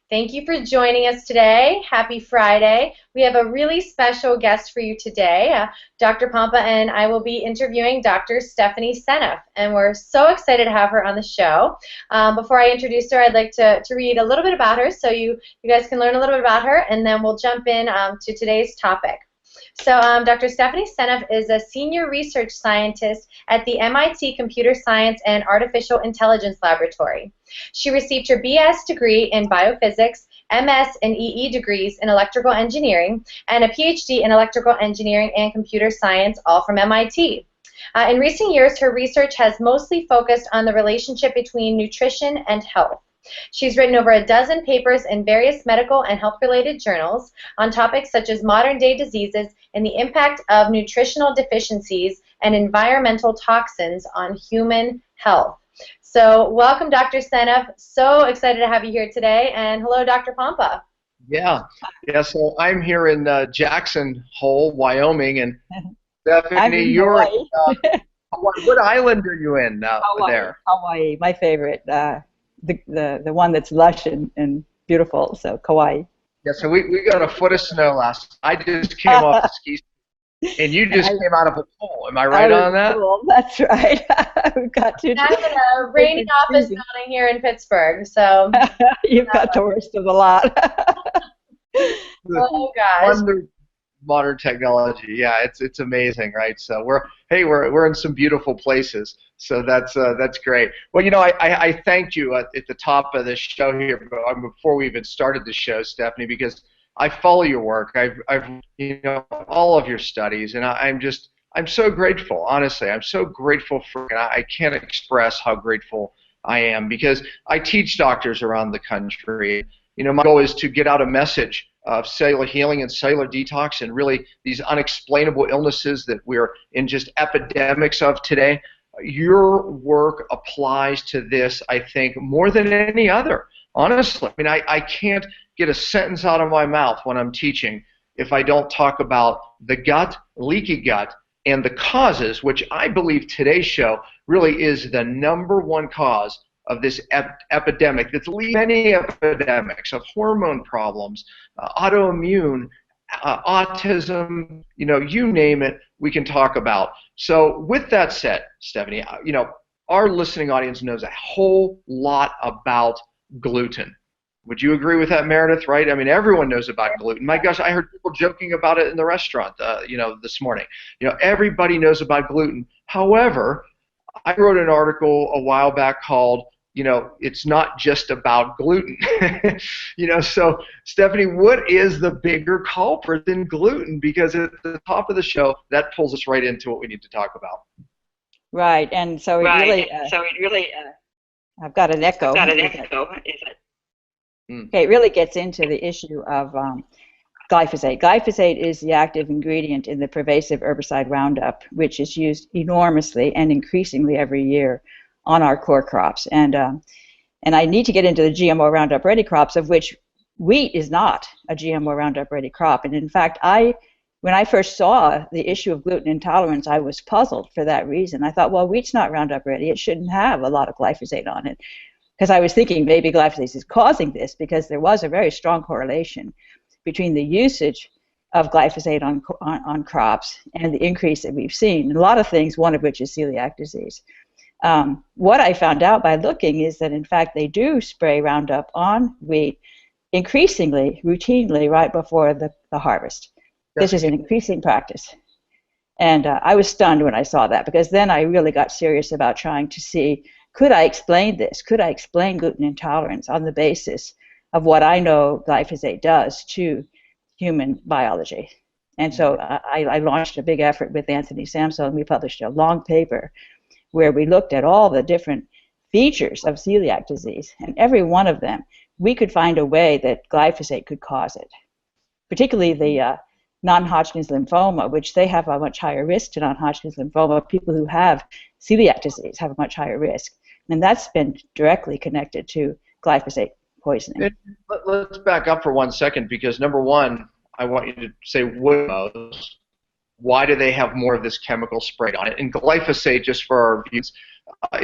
Thank you for joining us today. Happy Friday. We have a really special guest for you today. Dr. Pompa and I will be interviewing Dr. Stephanie Seneff, and we're so excited to have her on the show. Before I introduce her, I'd like to read a little bit about her so you guys can learn a little bit about her, and then we'll jump in to today's topic. So Dr. Stephanie Seneff is a senior research scientist at the MIT Computer Science and Artificial Intelligence Laboratory. She received her BS degree in biophysics, MS and EE degrees in electrical engineering, and a PhD in electrical engineering and computer science, all from MIT. In recent years, her research has mostly focused on the relationship between nutrition and health. She's written over a dozen papers in various medical and health-related journals on topics such as modern-day diseases and the impact of nutritional deficiencies and environmental toxins on human health. So welcome, Dr. Seneff. So excited to have you here today. And hello, Dr. Pompa. Yeah. So I'm here in Jackson Hole, Wyoming, and Stephanie, you're what island are you in Hawaii, there? Hawaii, my favorite. The one that's lush and beautiful, so Kauai. Yeah, so we got a foot of snow last. I just came off the ski, and you just came out of a pool. Am I right on that? Cool. That's right. We've got to. I'm in a rainy office building here in Pittsburgh, so you've got the worst of the lot. Oh gosh. Modern technology, yeah, it's amazing, right? So we're in some beautiful places, so that's great. Well, you know, I thanked you at the top of the show here before we even started the show, Stephanie, because I follow your work. I've all of your studies, and I'm so grateful. Honestly, I'm so grateful and I can't express how grateful I am, because I teach doctors around the country. You know, my goal is to get out a message of cellular healing and cellular detox, and really these unexplainable illnesses that we're in just epidemics of today. Your work applies to this, I think, more than any other. Honestly, I mean, I can't get a sentence out of my mouth when I'm teaching if I don't talk about the gut, leaky gut, and the causes, which I believe today's show really is the #1 cause of this epidemic that's leading many epidemics of hormone problems, autoimmune, autism, you name it, we can talk about. So with that said, Stephanie, our listening audience knows a whole lot about gluten. Would you agree with that, Meredith, right? I mean, everyone knows about gluten. My gosh, I heard people joking about it in the restaurant, this morning. Everybody knows about gluten. However, I wrote an article a while back called, it's not just about gluten. So Stephanie, what is the bigger culprit than gluten? Because at the top of the show, that pulls us right into what we need to talk about. Right, and so it really, I've got an echo. Okay, it really gets into the issue of glyphosate. Glyphosate is the active ingredient in the pervasive herbicide Roundup, which is used enormously and increasingly every year on our core crops. And I need to get into the GMO Roundup Ready crops, of which wheat is not a GMO Roundup Ready crop. And in fact, when I first saw the issue of gluten intolerance, I was puzzled for that reason. I thought, well, wheat's not Roundup Ready. It shouldn't have a lot of glyphosate on it. Because I was thinking maybe glyphosate is causing this, because there was a very strong correlation between the usage of glyphosate on crops and the increase that we've seen. And a lot of things, one of which is celiac disease. What I found out by looking is that, in fact, they do spray Roundup on wheat increasingly, routinely, right before the harvest. This is an increasing practice. And I was stunned when I saw that, because then I really got serious about trying to see, could I explain this? Could I explain gluten intolerance on the basis of what I know glyphosate does to human biology? And so I launched a big effort with Anthony Samso, and we published a long paper where we looked at all the different features of celiac disease, and every one of them, we could find a way that glyphosate could cause it, particularly the non-Hodgkin's lymphoma, which they have a much higher risk to non-Hodgkin's lymphoma. People who have celiac disease have a much higher risk, and that's been directly connected to glyphosate poisoning. Let's back up for 1 second, because number one, I want you to say why do they have more of this chemical sprayed on it? And glyphosate, just for our views,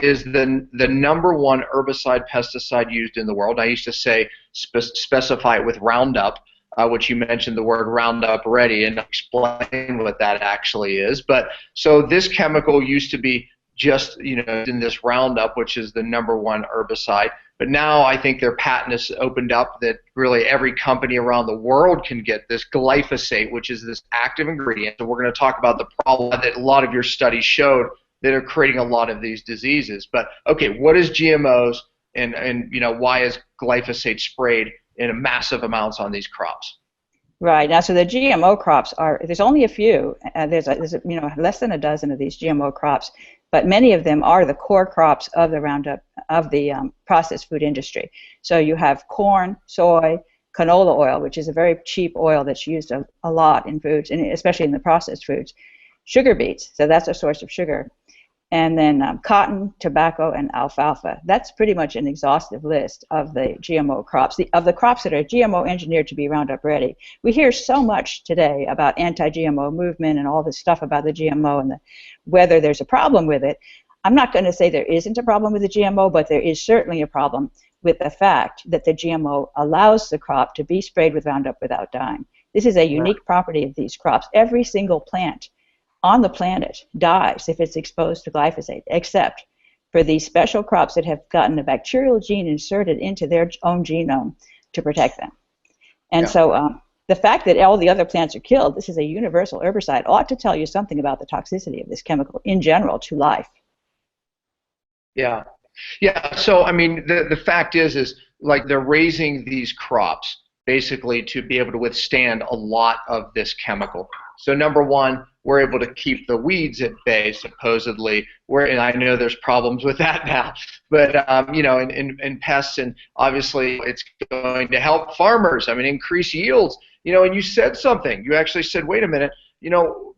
is the number one herbicide pesticide used in the world. I used to say specify it with Roundup, which you mentioned the word Roundup already, and explain what that actually is. But so this chemical used to be just in this Roundup, which is the number one herbicide. But now I think their patent has opened up that really every company around the world can get this glyphosate, which is this active ingredient. So we're going to talk about the problem that a lot of your studies showed that are creating a lot of these diseases. But okay, what is GMOs, and why is glyphosate sprayed in massive amounts on these crops? Right. Now, so the GMO crops there's only a few. There's less than a dozen of these GMO crops, but many of them are the core crops of the Roundup, of the processed food industry. So you have corn, soy, canola oil, which is a very cheap oil that's used a lot in foods, and especially in the processed foods. Sugar beets, so that's a source of sugar. And then cotton, tobacco, and alfalfa. That's pretty much an exhaustive list of the GMO crops, of the crops that are GMO engineered to be Roundup ready. We hear so much today about anti-GMO movement and all this stuff about the GMO and whether there's a problem with it. I'm not going to say there isn't a problem with the GMO, but there is certainly a problem with the fact that the GMO allows the crop to be sprayed with Roundup without dying. This is a unique property of these crops. Every single plant on the planet dies if it's exposed to glyphosate, except for these special crops that have gotten a bacterial gene inserted into their own genome to protect them. And so the fact that all the other plants are killed, this is a universal herbicide, ought to tell you something about the toxicity of this chemical in general to life. Yeah. So I mean, the fact is like they're raising these crops basically to be able to withstand a lot of this chemical. So number one, we're able to keep the weeds at bay, supposedly. And I know there's problems with that now, but in pests, and obviously it's going to help farmers. I mean, increase yields. And you said something. You actually said, wait a minute.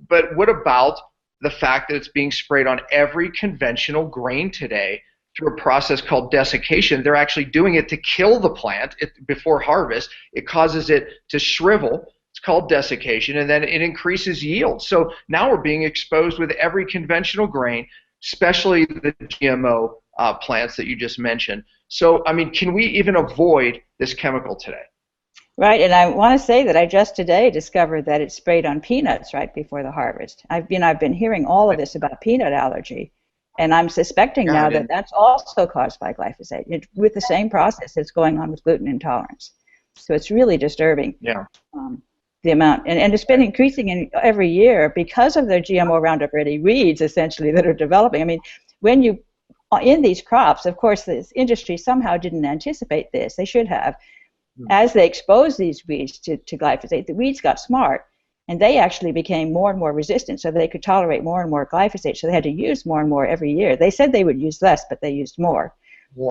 But what about the fact that it's being sprayed on every conventional grain today through a process called desiccation? They're actually doing it to kill the plant before harvest. It causes it to shrivel. It's called desiccation, and then it increases yield. So now we're being exposed with every conventional grain, especially the GMO plants that you just mentioned. So, I mean, can we even avoid this chemical today? Right, and I want to say that I just today discovered that it's sprayed on peanuts right before the harvest. I've been hearing all of this about peanut allergy, and I'm suspecting now that that's also caused by glyphosate with the same process that's going on with gluten intolerance. So it's really disturbing. Yeah. The amount, and it's been increasing every year because of the GMO Roundup Ready weeds, essentially, that are developing. I mean, when you, in these crops, of course, this industry somehow didn't anticipate this. They should have. As they exposed these weeds to glyphosate, the weeds got smart, and they actually became more and more resistant, so they could tolerate more and more glyphosate, so they had to use more and more every year. They said they would use less, but they used more.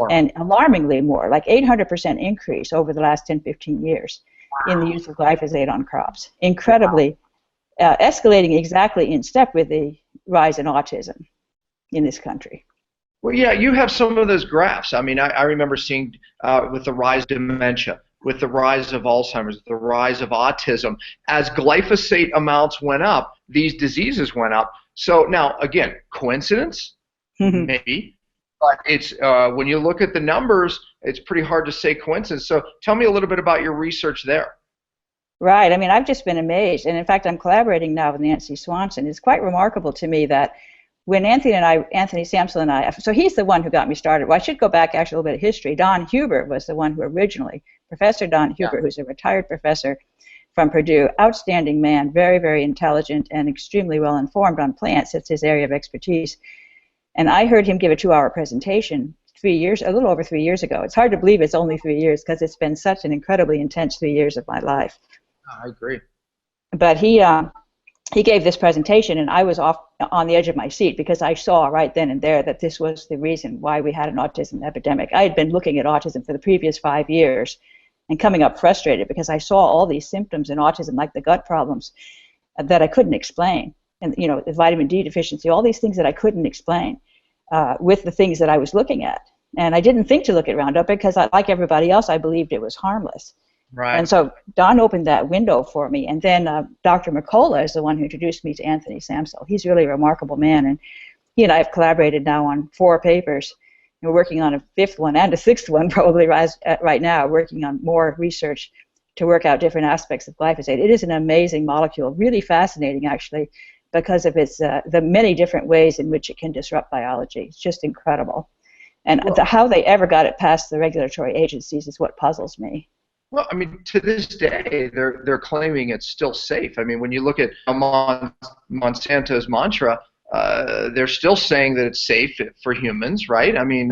And alarmingly more, like 800% increase over the last 10, 15 years. In the use of glyphosate on crops. Incredibly escalating exactly in step with the rise in autism in this country. Well, yeah, you have some of those graphs. I mean, I remember seeing with the rise of dementia, with the rise of Alzheimer's, the rise of autism, as glyphosate amounts went up, these diseases went up. So now, again, coincidence? Maybe. But it's when you look at the numbers, it's pretty hard to say coincidence. So tell me a little bit about your research there. Right. I mean, I've just been amazed. And in fact, I'm collaborating now with Nancy Swanson. It's quite remarkable to me that when Anthony Samsel and I, so he's the one who got me started. Well, I should go back actually a little bit of history. Don Hubert was the one who originally, Professor Don Hubert, who's a retired professor from Purdue, outstanding man, very, very intelligent and extremely well informed on plants. It's his area of expertise. And I heard him give a 2-hour presentation a little over 3 years ago. It's hard to believe it's only 3 years because it's been such an incredibly intense 3 years of my life. I agree. But he gave this presentation, and I was off on the edge of my seat because I saw right then and there that this was the reason why we had an autism epidemic. I had been looking at autism for the previous 5 years and coming up frustrated because I saw all these symptoms in autism, like the gut problems, that I couldn't explain. And, the vitamin D deficiency, all these things that I couldn't explain with the things that I was looking at. And I didn't think to look at Roundup because, like everybody else, I believed it was harmless. Right. And so Don opened that window for me. And then Dr. McCullough is the one who introduced me to Anthony Samsel. He's really a remarkable man. And he and I have collaborated now on 4 papers. We're working on a 5th one and a 6th one probably right now, working on more research to work out different aspects of glyphosate. It is an amazing molecule, really fascinating actually, because of its the many different ways in which it can disrupt biology. It's just incredible. And how they ever got it past the regulatory agencies is what puzzles me. Well, I mean, to this day, they're claiming it's still safe. I mean, when you look at Monsanto's mantra, they're still saying that it's safe for humans, right? I mean,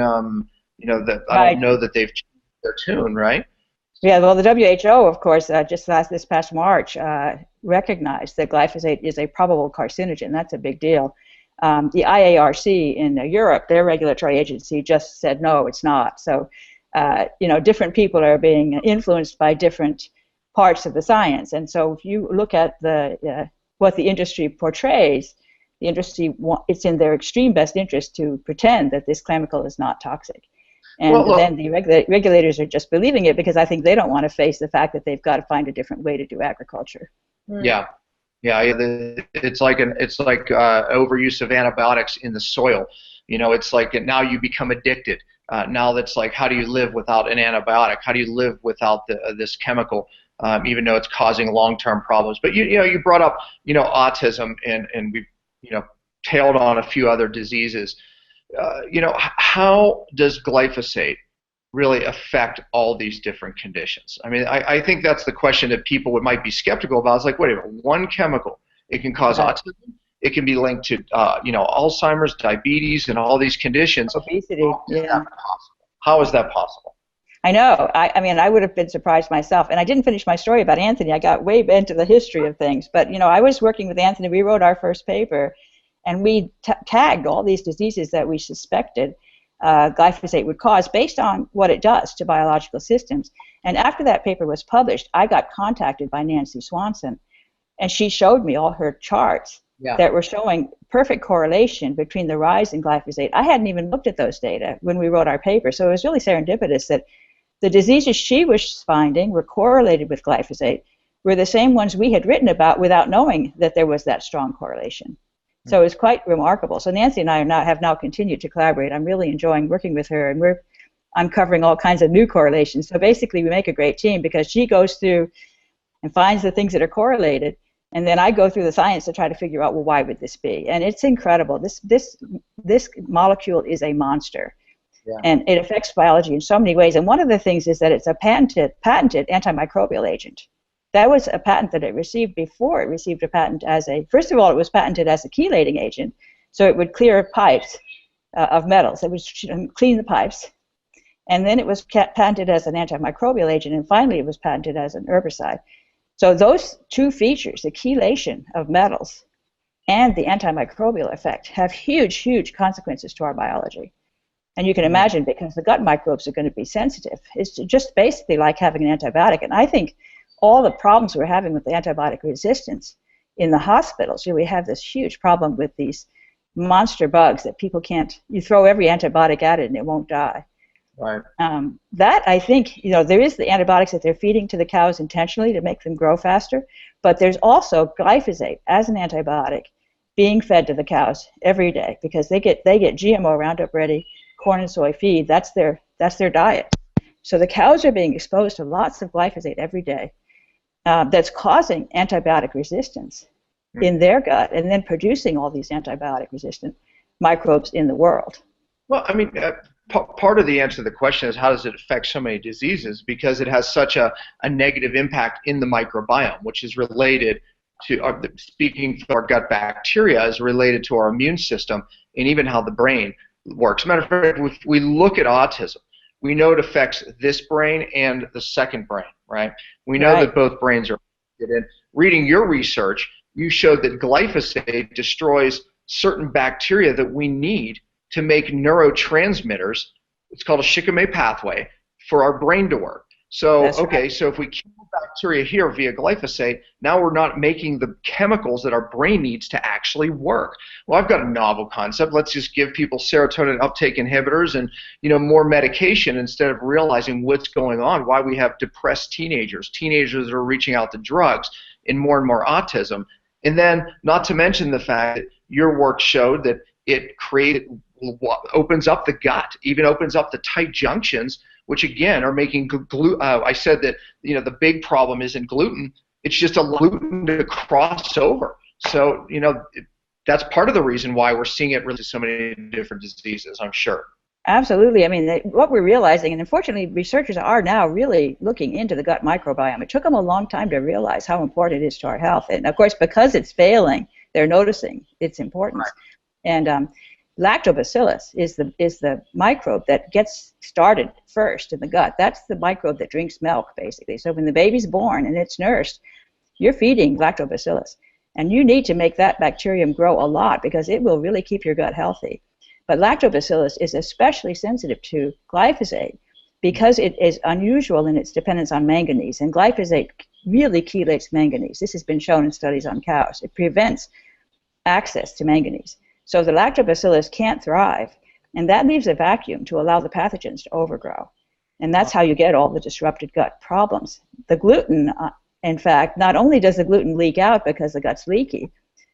you know, that I don't know that they've changed their tune, right? Yeah, well, the WHO, of course, just this past March, recognized that glyphosate is a probable carcinogen. That's a big deal. The IARC in Europe, their regulatory agency, just said no, it's not. So, you know, different people are being influenced by different parts of the science. And so, if you look at what the industry portrays, the industry it's in their extreme best interest to pretend that this chemical is not toxic. And then the regulators are just believing it because I think they don't want to face the fact that they've got to find a different way to do agriculture. Yeah, yeah. It's like overuse of antibiotics in the soil. You know, it's like now you become addicted. Now that's like, how do you live without an antibiotic? How do you live without this chemical, even though it's causing long-term problems? But you know, you brought up autism, and we tailed on a few other diseases. You know, how does glyphosate really affect all these different conditions? I mean, I think that's the question that people might be skeptical about. It's like, wait a minute, one chemical, it can cause autism, it can be linked to Alzheimer's, diabetes, and all these conditions. Obesity, How is that possible? I know. I mean, I would have been surprised myself. And I didn't finish my story about Anthony. I got way into the history of things. But, you know, I was working with Anthony. We wrote our first paper. And we tagged all these diseases that we suspected glyphosate would cause based on what it does to biological systems. And after that paper was published, I got contacted by Nancy Swanson, and she showed me all her charts that were showing perfect correlation between the rise in glyphosate. I hadn't even looked at those data when we wrote our paper, so it was really serendipitous that the diseases she was finding were correlated with glyphosate were the same ones we had written about without knowing that there was that strong correlation. So it's quite remarkable. So Nancy and I have now continued to collaborate. I'm really enjoying working with her, and we're uncovering all kinds of new correlations. So basically, we make a great team because she goes through and finds the things that are correlated, and then I go through the science to try to figure out, well, why would this be? And it's incredible. This molecule is a monster, and it affects biology in so many ways. And one of the things is that it's a patented antimicrobial agent. That was a patent that it received before it received a patent as first of all, it was patented as a chelating agent, so it would clear pipes of metals. It would clean the pipes. And then it was patented as an antimicrobial agent, and finally it was patented as an herbicide. So those two features, the chelation of metals and the antimicrobial effect, have huge, huge consequences to our biology. And you can imagine, because the gut microbes are going to be sensitive. It's just basically like having an antibiotic. And I think all the problems we're having with the antibiotic resistance in the hospitals, we have this huge problem with these monster bugs that people can't, you throw every antibiotic at it and it won't die. Right. That, I think, there is the antibiotics that they're feeding to the cows intentionally to make them grow faster, but there's also glyphosate as an antibiotic being fed to the cows every day because they get GMO Roundup ready corn and soy feed. That's their diet. So the cows are being exposed to lots of glyphosate every day. That's causing antibiotic resistance in their gut and then producing all these antibiotic-resistant microbes in the world. Well, I mean, part of the answer to the question is how does it affect so many diseases? Because it has such a negative impact in the microbiome, which is related to, speaking for our gut bacteria, is related to our immune system and even how the brain works. As a matter of fact, if we look at autism, we know it affects this brain and the second brain, right? We know that both brains are affected. And reading your research, you showed that glyphosate destroys certain bacteria that we need to make neurotransmitters. It's called a shikimate pathway for our brain to work. So, so if we kill bacteria here via glyphosate, now we're not making the chemicals that our brain needs to actually work. Well, I've got a novel concept. Let's just give people serotonin uptake inhibitors and more medication instead of realizing what's going on, why we have depressed teenagers that are reaching out to drugs, and more autism. And then, not to mention the fact that your work showed that it opens up the gut, even opens up the tight junctions, which again are making I said that the big problem isn't gluten; it's just a gluten to cross over. So that's part of the reason why we're seeing it really so many different diseases, I'm sure. Absolutely. I mean, what we're realizing, and unfortunately researchers are now really looking into the gut microbiome. It took them a long time to realize how important it is to our health. And of course, because it's failing, they're noticing its importance. Right. And lactobacillus is the microbe that gets started first in the gut. That's the microbe that drinks milk, basically. So when the baby's born and it's nursed, you're feeding lactobacillus. And you need to make that bacterium grow a lot because it will really keep your gut healthy. But lactobacillus is especially sensitive to glyphosate because it is unusual in its dependence on manganese. And glyphosate really chelates manganese. This has been shown in studies on cows. It prevents access to manganese. So the lactobacillus can't thrive. And that leaves a vacuum to allow the pathogens to overgrow. And that's how you get all the disrupted gut problems. The gluten, in fact, not only does the gluten leak out because the gut's leaky,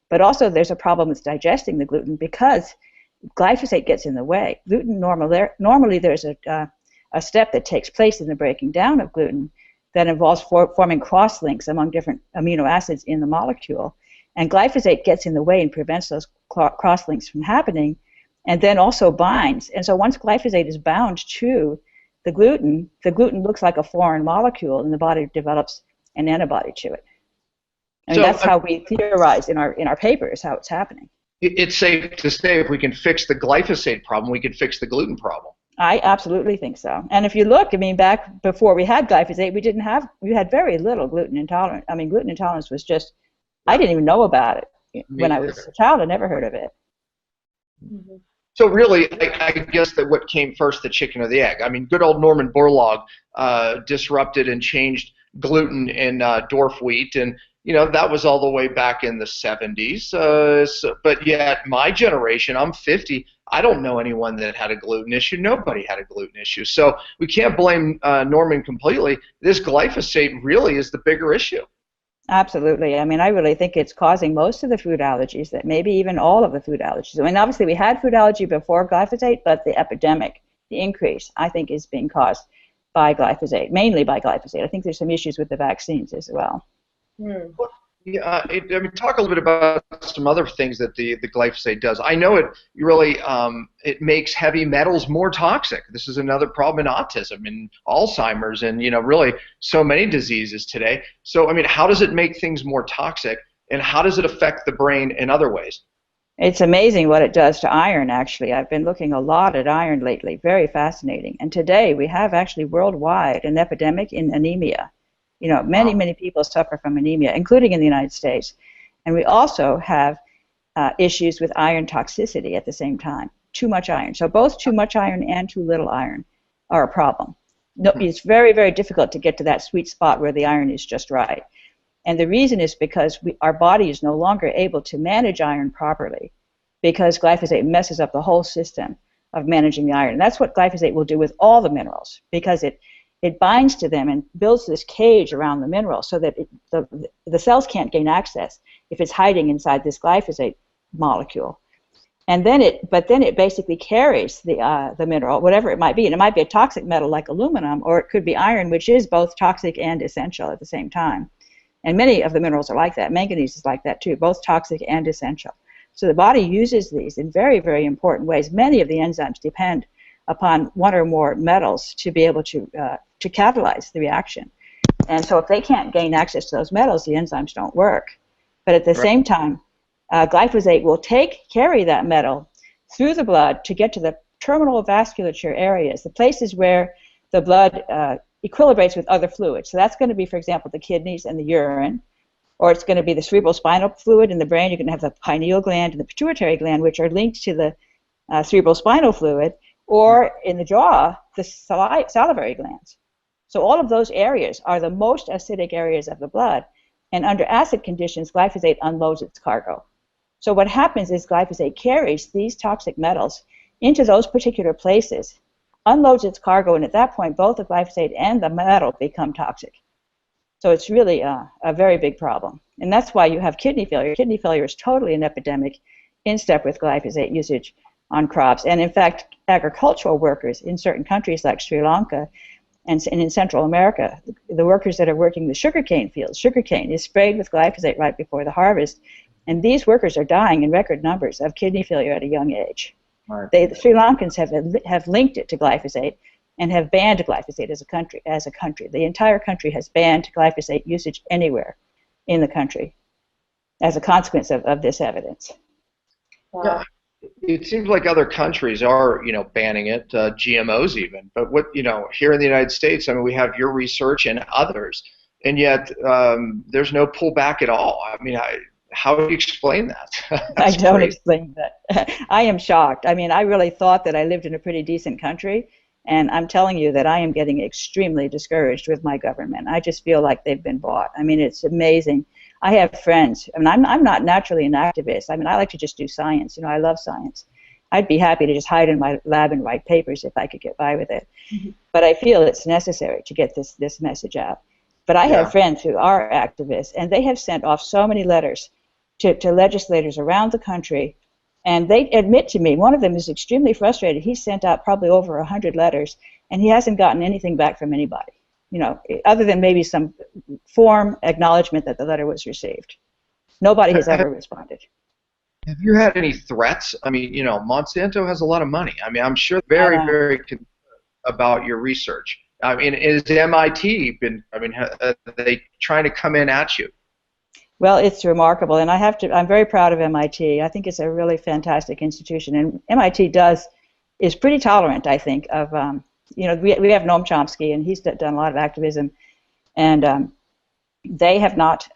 but also there's a problem with digesting the gluten because glyphosate gets in the way. Gluten normally there's a step that takes place in the breaking down of gluten that involves forming cross-links among different amino acids in the molecule. And glyphosate gets in the way and prevents those cross-links from happening and then also binds. And so once glyphosate is bound to the gluten looks like a foreign molecule and the body develops an antibody to it. I mean, that's how we theorize in our papers how it's happening. It's safe to say if we can fix the glyphosate problem, we can fix the gluten problem. I absolutely think so. And if you look, I mean, back before we had glyphosate, we had very little gluten intolerance. I mean, gluten intolerance was just, I didn't even know about it. When I was a child, I never heard of it. Mm-hmm. So really, I guess that what came first, the chicken or the egg? I mean, good old Norman Borlaug disrupted and changed gluten in dwarf wheat, and that was all the way back in the 70s. But yet, my generation, I'm 50, I don't know anyone that had a gluten issue. Nobody had a gluten issue. So we can't blame Norman completely. This glyphosate really is the bigger issue. Absolutely. I mean, I really think it's causing most of the food allergies, that maybe even all of the food allergies. I mean, obviously we had food allergy before glyphosate, but the epidemic, the increase, I think is being caused by glyphosate, mainly by glyphosate. I think there's some issues with the vaccines as well. Yeah, I mean, talk a little bit about some other things that the glyphosate does. I know it really it makes heavy metals more toxic. This is another problem in autism and Alzheimer's and really so many diseases today. So I mean, how does it make things more toxic, and how does it affect the brain in other ways? It's amazing what it does to iron, actually. I've been looking a lot at iron lately. Very fascinating. And today we have actually worldwide an epidemic in anemia. Many people suffer from anemia, including in the United States. And we also have issues with iron toxicity at the same time. Too much iron. So both too much iron and too little iron are a problem. No, it's very, very difficult to get to that sweet spot where the iron is just right. And the reason is because our body is no longer able to manage iron properly because glyphosate messes up the whole system of managing the iron. And that's what glyphosate will do with all the minerals, because it binds to them and builds this cage around the mineral so that the cells can't gain access if it's hiding inside this glyphosate molecule. And then it basically carries the mineral, whatever it might be. And it might be a toxic metal like aluminum, or it could be iron, which is both toxic and essential at the same time. And many of the minerals are like that. Manganese is like that too, both toxic and essential. So the body uses these in very, very important ways. Many of the enzymes depend upon one or more metals to be able to catalyze the reaction. And so if they can't gain access to those metals, the enzymes don't work. But at the same time, glyphosate will carry that metal through the blood to get to the terminal vasculature areas, the places where the blood equilibrates with other fluids. So that's going to be, for example, the kidneys and the urine, or it's going to be the cerebral spinal fluid in the brain. You're going to have the pineal gland and the pituitary gland, which are linked to the cerebral spinal fluid, or in the jaw, the salivary glands. So all of those areas are the most acidic areas of the blood, and under acid conditions, glyphosate unloads its cargo. So what happens is glyphosate carries these toxic metals into those particular places, unloads its cargo, and at that point, both the glyphosate and the metal become toxic. So it's really a very big problem. And that's why you have kidney failure. Kidney failure is totally an epidemic in step with glyphosate usage on crops. And in fact, agricultural workers in certain countries like Sri Lanka and in Central America, the workers that are working the sugarcane fields, sugarcane is sprayed with glyphosate right before the harvest. And these workers are dying in record numbers of kidney failure at a young age. Right. The Sri Lankans have linked it to glyphosate and have banned glyphosate as a country. The entire country has banned glyphosate usage anywhere in the country as a consequence of this evidence. Yeah, it seems like other countries are, banning it, GMOs even. But here in the United States, I mean, we have your research and others, and yet there's no pullback at all. I mean, how do you explain that? I don't explain that. I am shocked. I mean, I really thought that I lived in a pretty decent country, and I'm telling you that I am getting extremely discouraged with my government. I just feel like they've been bought. I mean, it's amazing. I have friends. I mean, I'm not naturally an activist. I mean, I like to just do science. I love science. I'd be happy to just hide in my lab and write papers if I could get by with it. Mm-hmm. But I feel it's necessary to get this message out. But I have friends who are activists, and they have sent off so many letters to legislators around the country, and they admit to me, one of them is extremely frustrated. He sent out probably over 100 letters, and he hasn't gotten anything back from anybody, other than maybe some form acknowledgement that the letter was received. Nobody has ever responded. Have you had any threats? I mean, Monsanto has a lot of money. I mean, I'm sure very, very concerned about your research. I mean, is MIT are they trying to come in at you? Well, it's remarkable, and I'm very proud of MIT. I think it's a really fantastic institution, and MIT is pretty tolerant, I think, of, we have Noam Chomsky, and he's done a lot of activism, and they have not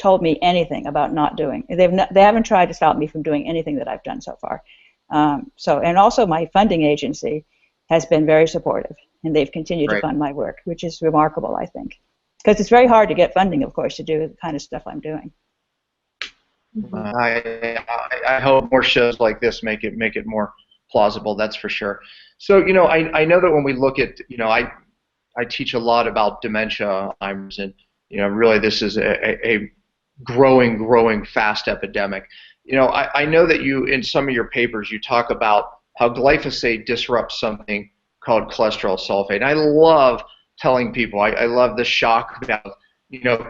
told me anything about not doing. They haven't tried to stop me from doing anything that I've done so far. And also my funding agency has been very supportive, and they've continued to fund my work, which is remarkable, I think. Because it's very hard to get funding, of course, to do the kind of stuff I'm doing. I hope more shows like this make it more plausible. That's for sure. So I know that when we look at I teach a lot about dementia, Alzheimer's, and really this is a growing fast epidemic. I know that you in some of your papers you talk about how glyphosate disrupts something called cholesterol sulfate. And I love telling people, I love the shock about,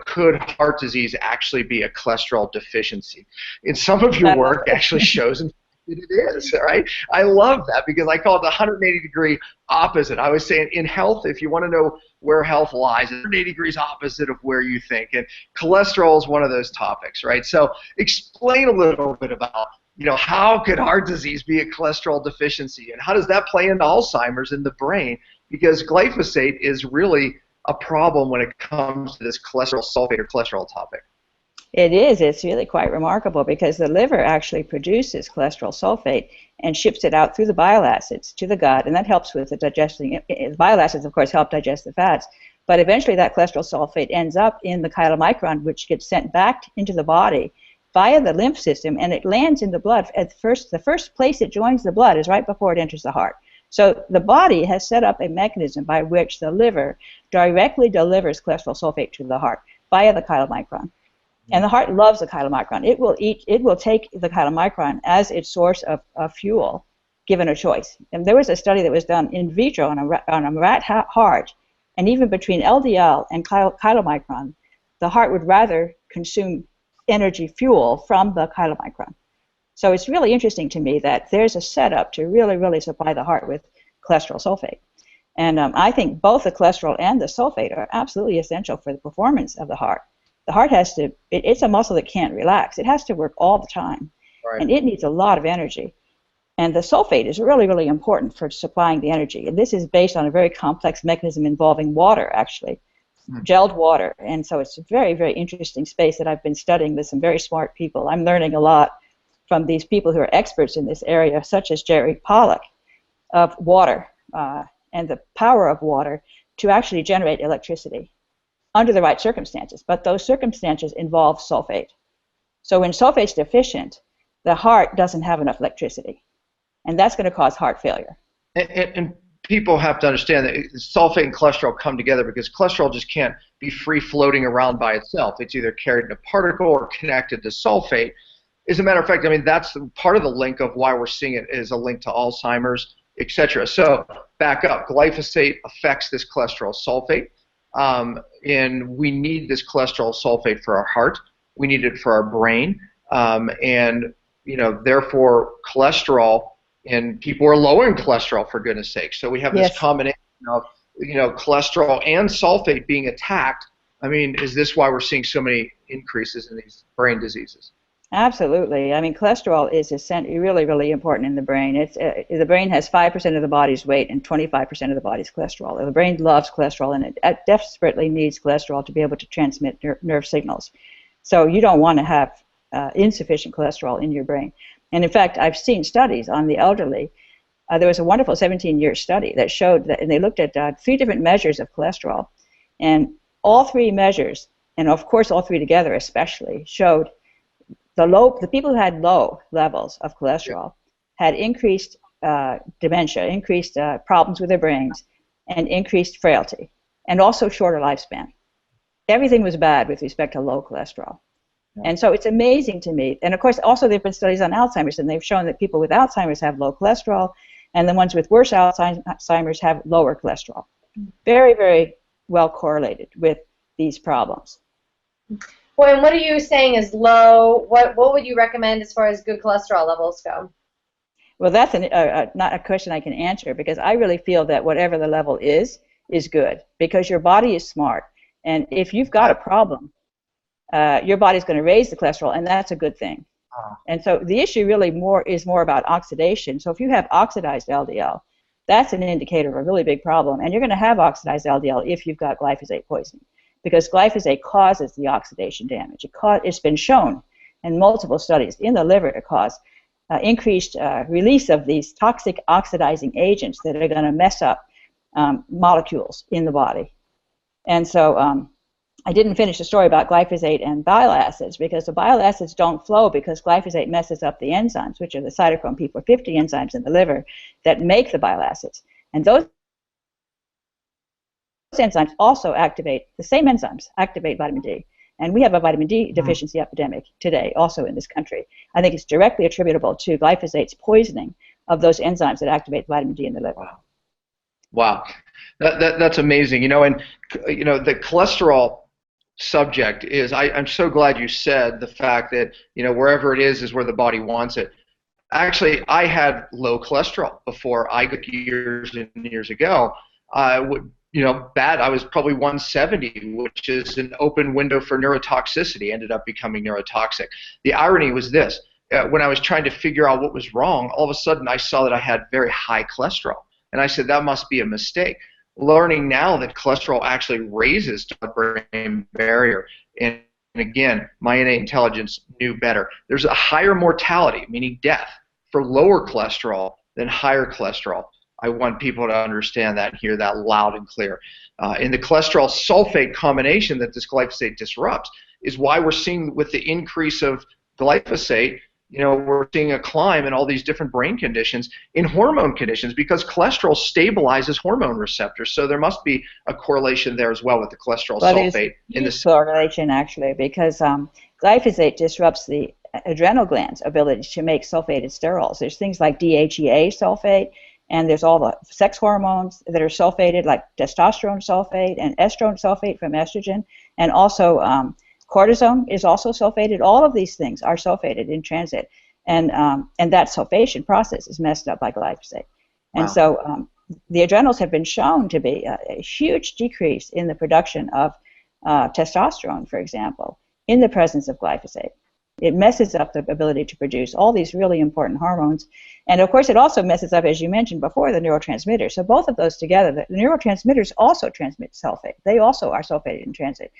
could heart disease actually be a cholesterol deficiency? And some of your work actually shows that it is, right? I love that because I call it the 180-degree opposite. I was saying in health, if you want to know where health lies, it's 180 degrees opposite of where you think. And cholesterol is one of those topics, right? So explain a little bit about, how could heart disease be a cholesterol deficiency? And how does that play into Alzheimer's in the brain? Because glyphosate is really a problem when it comes to this cholesterol sulfate or cholesterol topic. It is. It's really quite remarkable because the liver actually produces cholesterol sulfate and ships it out through the bile acids to the gut, and that helps with the digesting. The bile acids, of course, help digest the fats, but eventually that cholesterol sulfate ends up in the chylomicron, which gets sent back into the body via the lymph system, and it lands in the blood. The first place it joins the blood is right before it enters the heart. So the body has set up a mechanism by which the liver directly delivers cholesterol sulfate to the heart via the chylomicron. And the heart loves the chylomicron. It will take the chylomicron as its source of fuel, given a choice. And there was a study that was done in vitro on a rat heart, and even between LDL and chylomicron, the heart would rather consume energy fuel from the chylomicron. So it's really interesting to me that there's a setup to really, really supply the heart with cholesterol sulfate. And I think both the cholesterol and the sulfate are absolutely essential for the performance of the heart. The heart has to, it's a muscle that can't relax. It has to work all the time. Right. And it needs a lot of energy. And the sulfate is really, really important for supplying the energy. And this is based on a very complex mechanism involving water, actually, gelled water. And so it's a very, very interesting space that I've been studying with some very smart people. I'm learning a lot from these people who are experts in this area, such as Jerry Pollack, of water and the power of water to actually generate electricity under the right circumstances. But those circumstances involve sulfate. So when sulfate's deficient, the heart doesn't have enough electricity. And that's going to cause heart failure. And people have to understand that sulfate and cholesterol come together because cholesterol just can't be free floating around by itself. It's either carried in a particle or connected to sulfate. As a matter of fact, I mean, that's part of the link of why we're seeing it is a link to Alzheimer's, etc. So back up, glyphosate affects this cholesterol sulfate, and we need this cholesterol sulfate for our heart. We need it for our brain, and therefore cholesterol, and people are low in cholesterol, for goodness sake. So we have this combination of cholesterol and sulfate being attacked. I mean, is this why we're seeing so many increases in these brain diseases? Absolutely. I mean, cholesterol is really, really important in the brain. The brain has 5% of the body's weight and 25% of the body's cholesterol. The brain loves cholesterol, and it desperately needs cholesterol to be able to transmit nerve signals. So you don't want to have insufficient cholesterol in your brain. And in fact, I've seen studies on the elderly. There was a wonderful 17-year study that showed that, and they looked at 3 different measures of cholesterol, and all 3 measures, and of course all 3 together especially, showed the people who had low levels of cholesterol had increased dementia, increased problems with their brains, and increased frailty, and also shorter lifespan. Everything was bad with respect to low cholesterol. Yeah. And so it's amazing to me. And of course, also there have been studies on Alzheimer's, and they've shown that people with Alzheimer's have low cholesterol, and the ones with worse Alzheimer's have lower cholesterol. Very, very well correlated with these problems. Well, and what are you saying is low? What would you recommend as far as good cholesterol levels go? Well, that's not a question I can answer, because I really feel that whatever the level is good, because your body is smart. And if you've got a problem, your body's going to raise the cholesterol, and that's a good thing. And so the issue really is more about oxidation. So if you have oxidized LDL, that's an indicator of a really big problem. And you're going to have oxidized LDL if you've got glyphosate poisoning, because glyphosate causes the oxidation damage. It's been shown in multiple studies in the liver to cause increased release of these toxic oxidizing agents that are going to mess up molecules in the body. And so I didn't finish the story about glyphosate and bile acids, because the bile acids don't flow because glyphosate messes up the enzymes, which are the cytochrome P450 enzymes in the liver that make the bile acids. And those enzymes also activate, the same enzymes activate vitamin D. And we have a vitamin D deficiency epidemic today also in this country. I think it's directly attributable to glyphosate's poisoning of those enzymes that activate vitamin D in the liver. Wow. That's amazing. And the cholesterol subject is, I'm so glad you said the fact that, wherever it is where the body wants it. Actually, I had low cholesterol before I got years and years ago. I was probably 170, which is an open window for neurotoxicity, ended up becoming neurotoxic. The irony was this: when I was trying to figure out what was wrong, all of a sudden I saw that I had very high cholesterol. And I said, that must be a mistake. Learning now that cholesterol actually raises the blood-brain barrier. And again, my innate intelligence knew better. There's a higher mortality, meaning death, for lower cholesterol than higher cholesterol. I want people to understand that and hear that loud and clear. And the cholesterol sulfate combination that this glyphosate disrupts is why we're seeing, with the increase of glyphosate, we're seeing a climb in all these different brain conditions, in hormone conditions, because cholesterol stabilizes hormone receptors. So there must be a correlation there as well with the cholesterol sulfate. There's correlation, actually, because glyphosate disrupts the adrenal gland's ability to make sulfated sterols. There's things like DHEA sulfate, and there's all the sex hormones that are sulfated, like testosterone sulfate and estrone sulfate from estrogen, and also cortisone is also sulfated. All of these things are sulfated in transit, and that sulfation process is messed up by glyphosate. And so the adrenals have been shown to be a huge decrease in the production of testosterone, for example, in the presence of glyphosate. It messes up the ability to produce all these really important hormones. And of course, it also messes up, as you mentioned before, the neurotransmitters. So both of those together, the neurotransmitters also transmit sulfate. They also are sulfated in transit.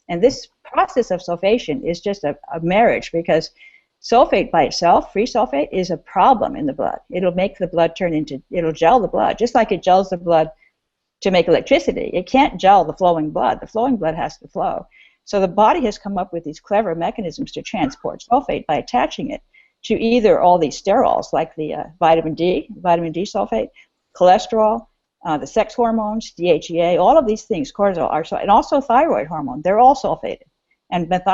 And this process of sulfation is just a marriage, because sulfate by itself, free sulfate, is a problem in the blood. It'll make the blood it'll gel the blood, just like it gels the blood to make electricity. It can't gel the flowing blood. The flowing blood has to flow. So the body has come up with these clever mechanisms to transport sulfate by attaching it to either all these sterols, like the vitamin D sulfate, cholesterol, the sex hormones, DHEA, all of these things, cortisol, and also thyroid hormone, they're all sulfated. And not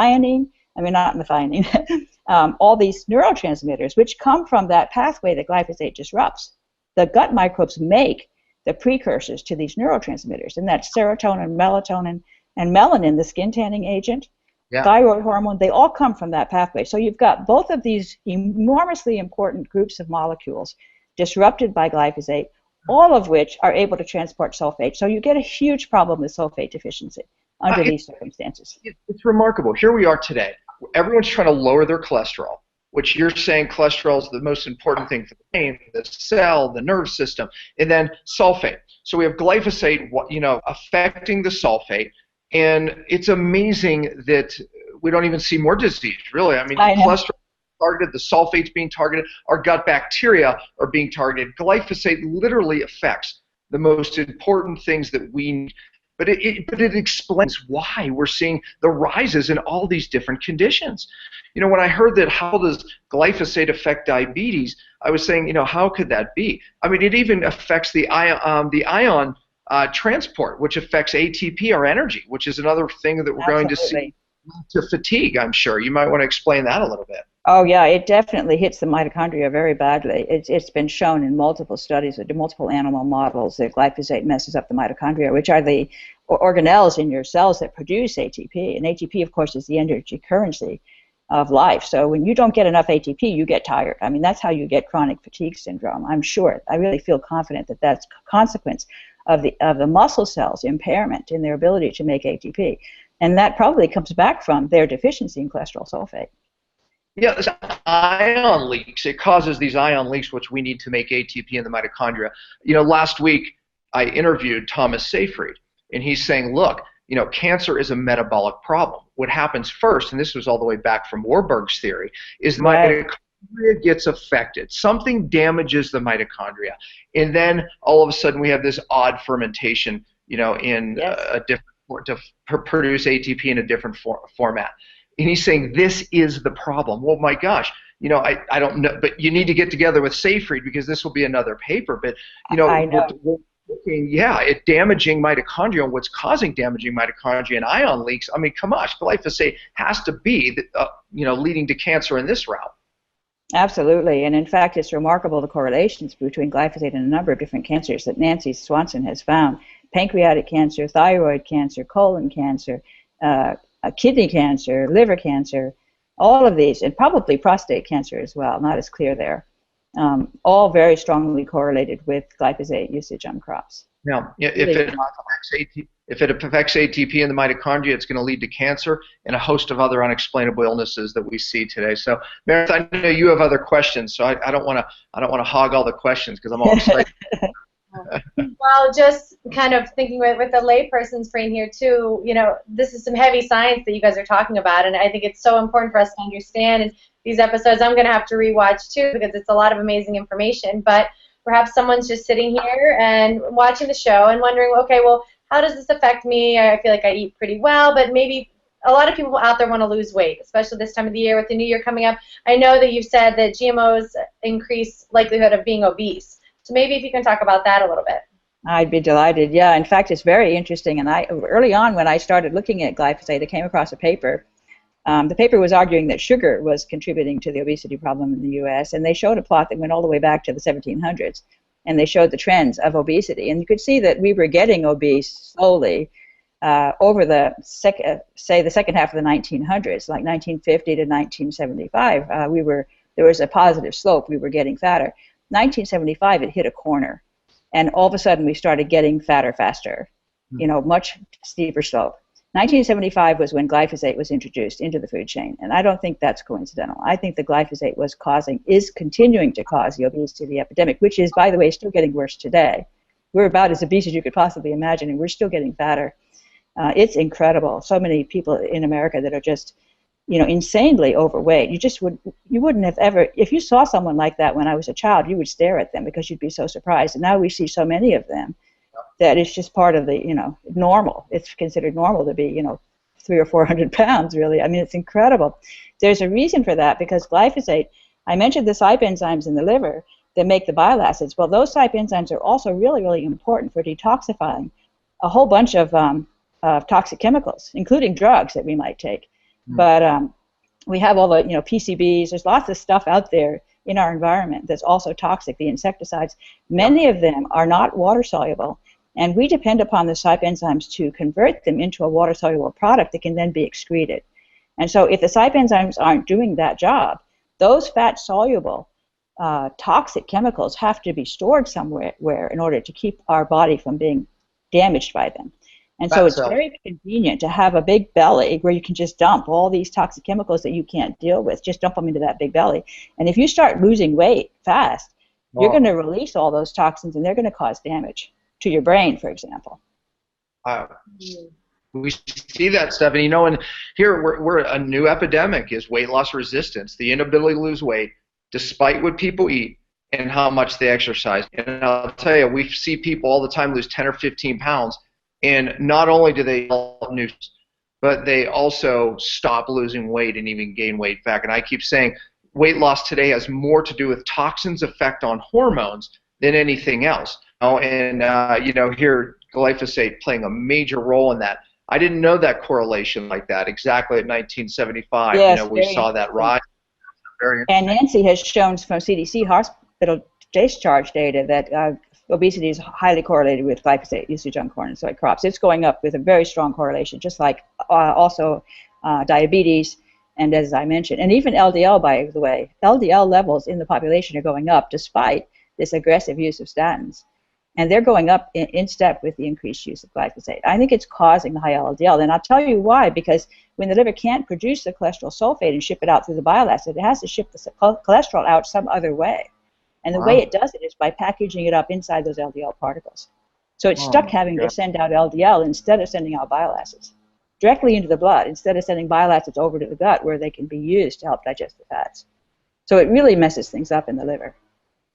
methionine, all these neurotransmitters, which come from that pathway that glyphosate disrupts. The gut microbes make the precursors to these neurotransmitters, and that's serotonin, melatonin, and melanin, the skin tanning agent, thyroid hormone. They all come from that pathway. So you've got both of these enormously important groups of molecules disrupted by glyphosate, all of which are able to transport sulfate. So you get a huge problem with sulfate deficiency under these circumstances. It's remarkable. Here we are today. Everyone's trying to lower their cholesterol, which you're saying cholesterol is the most important thing for the brain, the cell, the nerve system, and then sulfate. So we have glyphosate, affecting the sulfate, and it's amazing that we don't even see more disease, really. I mean, cholesterol targeted, the sulfate's being targeted, our gut bacteria are being targeted. Glyphosate literally affects the most important things that we need. But it explains why we're seeing the rises in all these different conditions. When I heard that, how does glyphosate affect diabetes, I was saying, how could that be? I mean, it even affects the ion transport, which affects ATP, our energy, which is another thing that we're going to see to fatigue, I'm sure. You might want to explain that a little bit. Oh, yeah, it definitely hits the mitochondria very badly. It's been shown in multiple studies, multiple animal models, that glyphosate messes up the mitochondria, which are the organelles in your cells that produce ATP. And ATP, of course, is the energy currency of life. So when you don't get enough ATP, you get tired. I mean, that's how you get chronic fatigue syndrome, I'm sure. I really feel confident that that's a consequence of the muscle cells' impairment in their ability to make ATP. And that probably comes back from their deficiency in cholesterol sulfate. Yeah, this ion leaks. It causes these ion leaks, which we need to make ATP in the mitochondria. Last week I interviewed Thomas Seyfried, and he's saying, look, cancer is a metabolic problem. What happens first, and this was all the way back from Warburg's theory, is the mitochondria gets affected. Something damages the mitochondria, and then all of a sudden we have this odd fermentation, in a different to produce ATP in a different format. And he's saying this is the problem. Well, my gosh, I don't know, but you need to get together with Seyfried because this will be another paper. But I know. It damaging mitochondria, and what's causing damaging mitochondria and ion leaks. I mean, come on, glyphosate has to be, leading to cancer in this route. Absolutely, and in fact, it's remarkable the correlations between glyphosate and a number of different cancers that Nancy Swanson has found: pancreatic cancer, thyroid cancer, colon cancer, kidney cancer, liver cancer, all of these, and probably prostate cancer as well. Not as clear there. All very strongly correlated with glyphosate usage on crops. Now, if it affects ATP in the mitochondria, it's going to lead to cancer and a host of other unexplainable illnesses that we see today. So, Meredith, I know you have other questions, so I don't want to hog all the questions because I'm all excited. Well, just kind of thinking with the layperson's brain here too, this is some heavy science that you guys are talking about, and I think it's so important for us to understand. And these episodes I'm going to have to rewatch too because it's a lot of amazing information. But perhaps someone's just sitting here and watching the show and wondering, okay, well, how does this affect me? I feel like I eat pretty well, but maybe a lot of people out there want to lose weight, especially this time of the year with the new year coming up. I know that you've said that GMOs increase likelihood of being obese. So maybe if you can talk about that a little bit. I'd be delighted. Yeah, in fact, it's very interesting. And early on when I started looking at glyphosate, I came across a paper. The paper was arguing that sugar was contributing to the obesity problem in the U.S., and they showed a plot that went all the way back to the 1700s, and they showed the trends of obesity. And you could see that we were getting obese slowly over the second half of the 1900s, like 1950 to 1975. There was a positive slope. We were getting fatter. 1975, it hit a corner, and all of a sudden we started getting fatter faster, much steeper slope. 1975 was when glyphosate was introduced into the food chain, and I don't think that's coincidental. I think the glyphosate is continuing to cause the obesity epidemic, which is, by the way, still getting worse today. We're about as obese as you could possibly imagine, and we're still getting fatter. It's incredible. So many people in America that are just, insanely overweight. You wouldn't have ever, if you saw someone like that when I was a child, you would stare at them because you'd be so surprised. And now we see so many of them that it's just part of the, normal. It's considered normal to be, 300 or 400 pounds, really. I mean, it's incredible. There's a reason for that because glyphosate, I mentioned the CYP enzymes in the liver that make the bile acids. Well, those CYP enzymes are also really, really important for detoxifying a whole bunch of toxic chemicals, including drugs that we might take. But We have all the, PCBs. There's lots of stuff out there in our environment that's also toxic, the insecticides. Many of them are not water soluble, and we depend upon the CYP enzymes to convert them into a water soluble product that can then be excreted. And so if the CYP enzymes aren't doing that job, those fat soluble toxic chemicals have to be stored somewhere in order to keep our body from being damaged by them. And so it's very convenient to have a big belly where you can just dump all these toxic chemicals that you can't deal with, just dump them into that big belly. And if you start losing weight fast, you're going to release all those toxins, and they're going to cause damage to your brain, for example. We see that stuff, and and here we're a new epidemic is weight loss resistance, the inability to lose weight despite what people eat and how much they exercise. And I'll tell you, we see people all the time lose 10 or 15 pounds, and not only do they lose, but they also stop losing weight and even gain weight back. And I keep saying weight loss today has more to do with toxins' effect on hormones than anything else. And here glyphosate playing a major role in that. I didn't know that correlation like that exactly at 1975. Yes, we saw that rise. And Nancy has shown from CDC hospital discharge data that obesity is highly correlated with glyphosate usage on corn and soy crops. It's going up with a very strong correlation, just like also diabetes, and as I mentioned, and even LDL, by the way. LDL levels in the population are going up despite this aggressive use of statins. And they're going up in step with the increased use of glyphosate. I think it's causing the high LDL, and I'll tell you why. Because when the liver can't produce the cholesterol sulfate and ship it out through the bile acid, it has to ship the cholesterol out some other way. And the way it does it is by packaging it up inside those LDL particles. So it's stuck having to send out LDL instead of sending out bile acids directly into the blood, instead of sending bile acids over to the gut where they can be used to help digest the fats. So it really messes things up in the liver.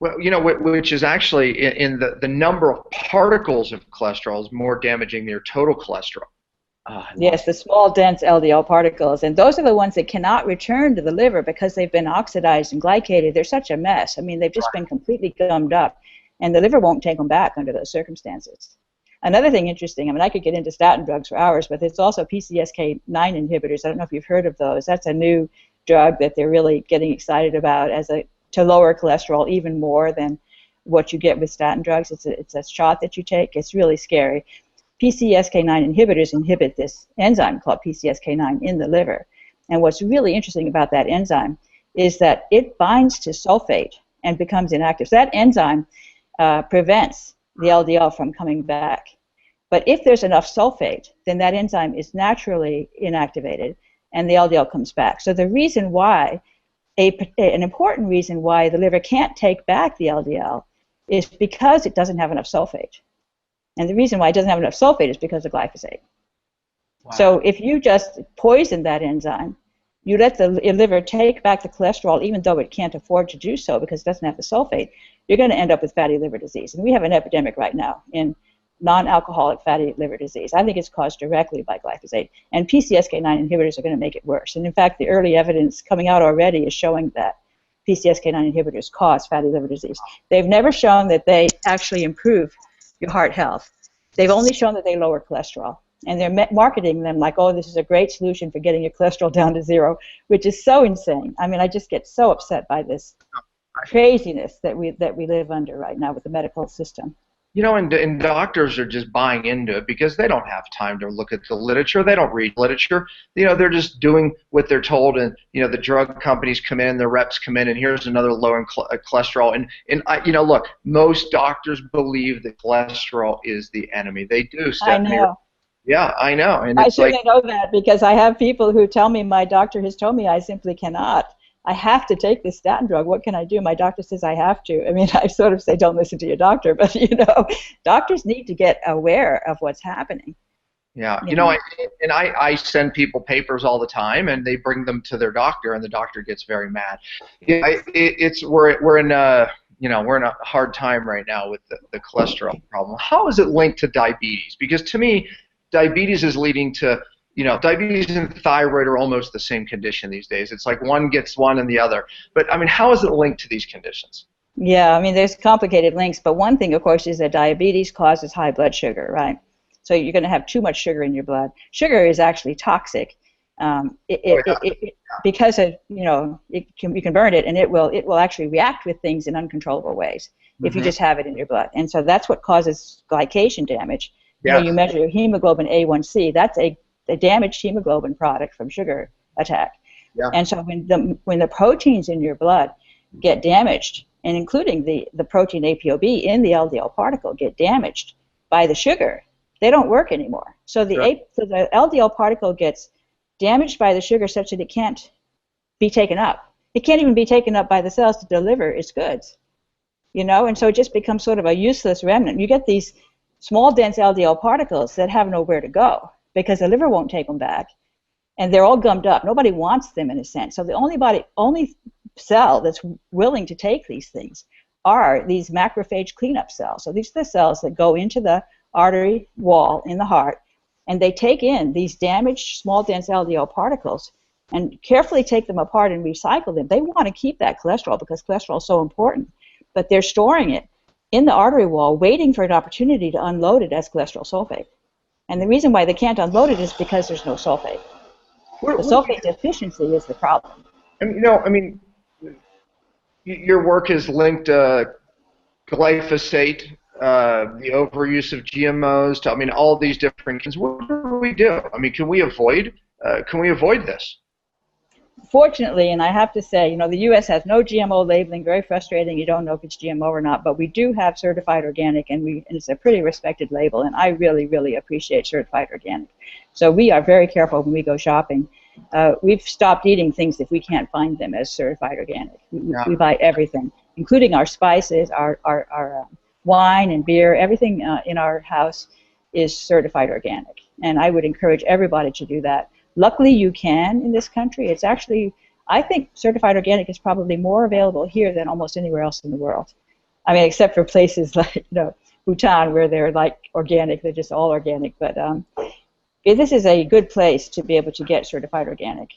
Well, which is actually in the number of particles of cholesterol is more damaging than your total cholesterol. Yes, the small, dense LDL particles, and those are the ones that cannot return to the liver because they've been oxidized and glycated. They're such a mess. I mean, they've just been completely gummed up, and the liver won't take them back under those circumstances. Another thing interesting, I mean, I could get into statin drugs for hours, but it's also PCSK9 inhibitors. I don't know if you've heard of those. That's a new drug that they're really getting excited about to lower cholesterol even more than what you get with statin drugs. It's a shot that you take. It's really scary. PCSK9 inhibitors inhibit this enzyme called PCSK9 in the liver. And what's really interesting about that enzyme is that it binds to sulfate and becomes inactive. So that enzyme prevents the LDL from coming back. But if there's enough sulfate, then that enzyme is naturally inactivated and the LDL comes back. So the reason why an important reason why the liver can't take back the LDL is because it doesn't have enough sulfate. And the reason why it doesn't have enough sulfate is because of glyphosate. Wow. So if you just poison that enzyme, you let the liver take back the cholesterol even though it can't afford to do so because it doesn't have the sulfate, you're going to end up with fatty liver disease. And we have an epidemic right now in non-alcoholic fatty liver disease. I think it's caused directly by glyphosate. And PCSK9 inhibitors are going to make it worse. And in fact, the early evidence coming out already is showing that PCSK9 inhibitors cause fatty liver disease. They've never shown that they actually improve your heart health. They've only shown that they lower cholesterol. And they're marketing them like, oh, this is a great solution for getting your cholesterol down to zero, which is so insane. I mean, I just get so upset by this craziness that we live under right now with the medical system. And doctors are just buying into it because they don't have time to look at the literature. They don't read literature. They're just doing what they're told, and the drug companies come in, the reps come in, and here's another lowering cholesterol. And look, most doctors believe that cholesterol is the enemy. They do, Stephanie. I know. Yeah, I know. And I certainly know that because I have people who tell me my doctor has told me I simply cannot. I have to take this statin drug. What can I do? My doctor says I have to. I mean, I sort of say don't listen to your doctor, but doctors need to get aware of what's happening. Yeah, I send people papers all the time, and they bring them to their doctor, and the doctor gets very mad. Yeah, we're in a hard time right now with the cholesterol problem. How is it linked to diabetes? Because to me, diabetes is leading to diabetes and thyroid are almost the same condition these days. It's like one gets one and the other. But, I mean, how is it linked to these conditions? Yeah, I mean, there's complicated links. But one thing, of course, is that diabetes causes high blood sugar, right? So you're going to have too much sugar in your blood. Sugar is actually toxic. Because of, you can burn it, and it will actually react with things in uncontrollable ways if you just have it in your blood. And so that's what causes glycation damage. Yes. You measure your hemoglobin A1C. That's a damaged hemoglobin product from sugar attack. Yeah. And so when the proteins in your blood get damaged, and including the protein ApoB in the LDL particle get damaged by the sugar, they don't work anymore. So the LDL particle gets damaged by the sugar such that it can't be taken up. It can't even be taken up by the cells to deliver its goods. And so it just becomes sort of a useless remnant. You get these small, dense LDL particles that have nowhere to go because the liver won't take them back, and they're all gummed up. Nobody wants them, in a sense. So the only cell that's willing to take these things are these macrophage cleanup cells. So these are the cells that go into the artery wall in the heart, and they take in these damaged small dense LDL particles and carefully take them apart and recycle them. They want to keep that cholesterol because cholesterol is so important, but they're storing it in the artery wall, waiting for an opportunity to unload it as cholesterol sulfate. And the reason why they can't unload it is because there's no sulfate. The sulfate deficiency is the problem. Your work has linked glyphosate, the overuse of GMOs, to all these different things. What do we do? Can we avoid this? Fortunately, and I have to say, the U.S. has no GMO labeling. Very frustrating. You don't know if it's GMO or not. But we do have certified organic, and it's a pretty respected label. And I really, really appreciate certified organic. So we are very careful when we go shopping. We've stopped eating things if we can't find them as certified organic. We buy everything, including our spices, our wine and beer. Everything in our house is certified organic. And I would encourage everybody to do that. Luckily, you can in this country. It's actually, I think certified organic is probably more available here than almost anywhere else in the world. Except for places like, Bhutan, where they're like organic, they're just all organic. But this is a good place to be able to get certified organic.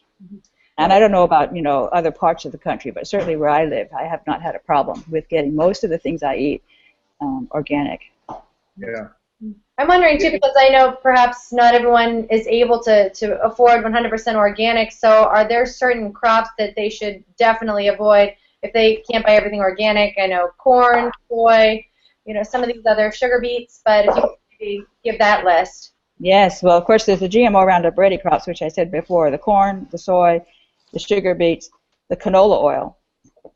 And I don't know about, other parts of the country, but certainly where I live, I have not had a problem with getting most of the things I eat organic. Yeah. I'm wondering too, because I know perhaps not everyone is able to afford 100% organic, so are there certain crops that they should definitely avoid if they can't buy everything organic? I know corn, soy, some of these other sugar beets, but if you could maybe give that list. Yes, well, of course, there's the GMO Roundup ready crops, which I said before, the corn, the soy, the sugar beets, the canola oil,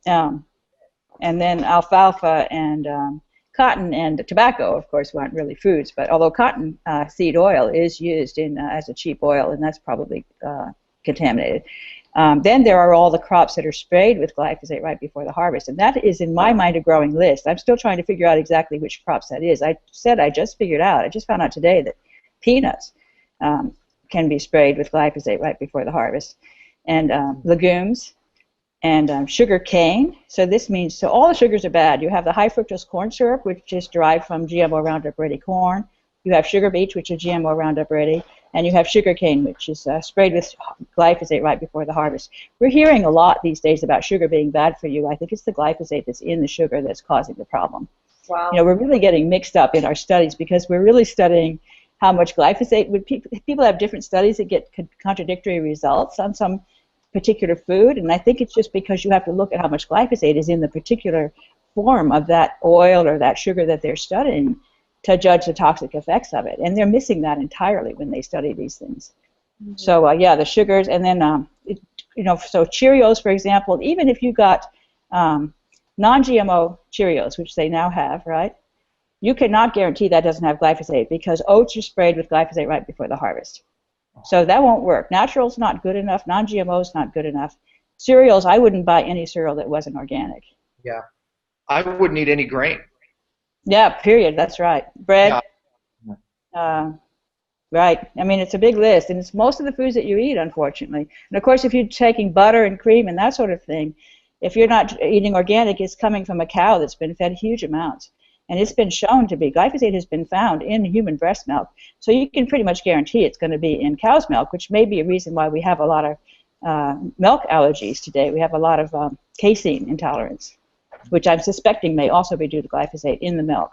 and then alfalfa and cotton and tobacco, of course, aren't really foods, but although cotton seed oil is used as a cheap oil, and that's probably contaminated. Then there are all the crops that are sprayed with glyphosate right before the harvest, and that is, in my mind, a growing list. I'm still trying to figure out exactly which crops that is. I just found out today that peanuts can be sprayed with glyphosate right before the harvest, and legumes, and sugar cane. So this means, all the sugars are bad. You have the high fructose corn syrup, which is derived from GMO Roundup Ready corn. You have sugar beets, which are GMO Roundup Ready. And you have sugar cane, which is sprayed with glyphosate right before the harvest. We're hearing a lot these days about sugar being bad for you. I think it's the glyphosate that's in the sugar that's causing the problem. Wow. We're really getting mixed up in our studies because we're really studying how much glyphosate would people have different studies that get contradictory results on some particular food, and I think it's just because you have to look at how much glyphosate is in the particular form of that oil or that sugar that they're studying to judge the toxic effects of it, and they're missing that entirely when they study these things. Mm-hmm. So the sugars, and then so Cheerios, for example, even if you got non-GMO Cheerios, which they now have, right? You cannot guarantee that doesn't have glyphosate because oats are sprayed with glyphosate right before the harvest. So that won't work. Natural's not good enough. Non-GMO's not good enough. Cereals, I wouldn't buy any cereal that wasn't organic. Yeah. I wouldn't eat any grain. Yeah, period. That's right. Bread. Yeah. Right. It's a big list, and it's most of the foods that you eat, unfortunately. And, of course, if you're taking butter and cream and that sort of thing, if you're not eating organic, it's coming from a cow that's been fed huge amounts. And it's been shown to be, glyphosate has been found in human breast milk. So you can pretty much guarantee it's going to be in cow's milk, which may be a reason why we have a lot of milk allergies today. We have a lot of casein intolerance, which I'm suspecting may also be due to glyphosate in the milk.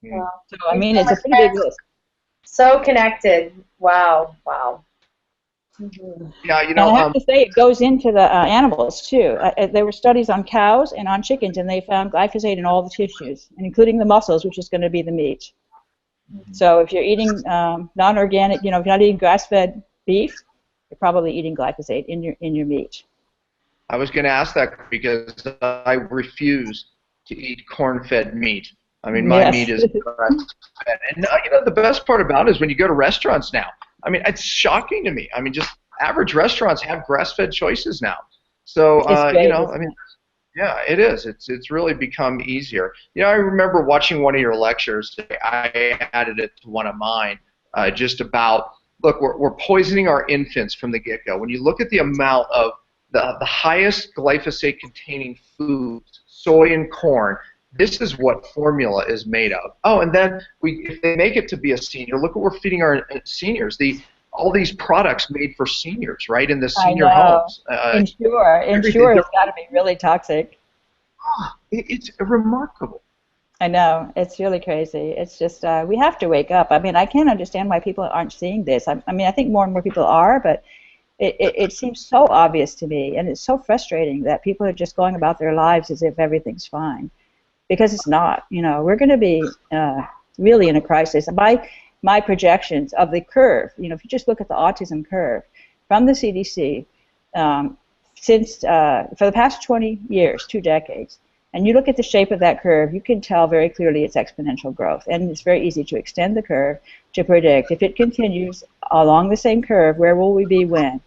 Wow. So, it's a pretty big list. So connected. Wow. Wow. Yeah, And I have to say, it goes into the animals too. There were studies on cows and on chickens, and they found glyphosate in all the tissues, and including the muscles, which is going to be the meat. So if you're eating non-organic, if you're not eating grass-fed beef, you're probably eating glyphosate in your meat. I was going to ask that because I refuse to eat corn-fed meat. I mean, my Yes. meat is grass-fed. And the best part about it is when you go to restaurants now, I mean, it's shocking to me. I mean, just average restaurants have grass-fed choices now. So, It's great, I mean, yeah, it is. It's really become easier. I remember watching one of your lectures. I added it to one of mine, just about, look, we're poisoning our infants from the get-go. When you look at the amount of the highest glyphosate-containing foods, soy and corn, this is what formula is made of. Oh, and then if they make it to be a senior, look what we're feeding our seniors. All these products made for seniors, right, in the senior homes. Ensure it's got to be really toxic. It's remarkable. I know, it's really crazy. It's just we have to wake up. I mean, I can't understand why people aren't seeing this. I mean, I think more and more people are, but it seems so obvious to me, and it's so frustrating that people are just going about their lives as if everything's fine, because it's not. We're going to be really in a crisis. My projections of the curve, if you just look at the autism curve from the CDC, since for the past 20 years, 2 decades, and you look at the shape of that curve, you can tell very clearly it's exponential growth. And it's very easy to extend the curve to predict if it continues along the same curve, where will we be when?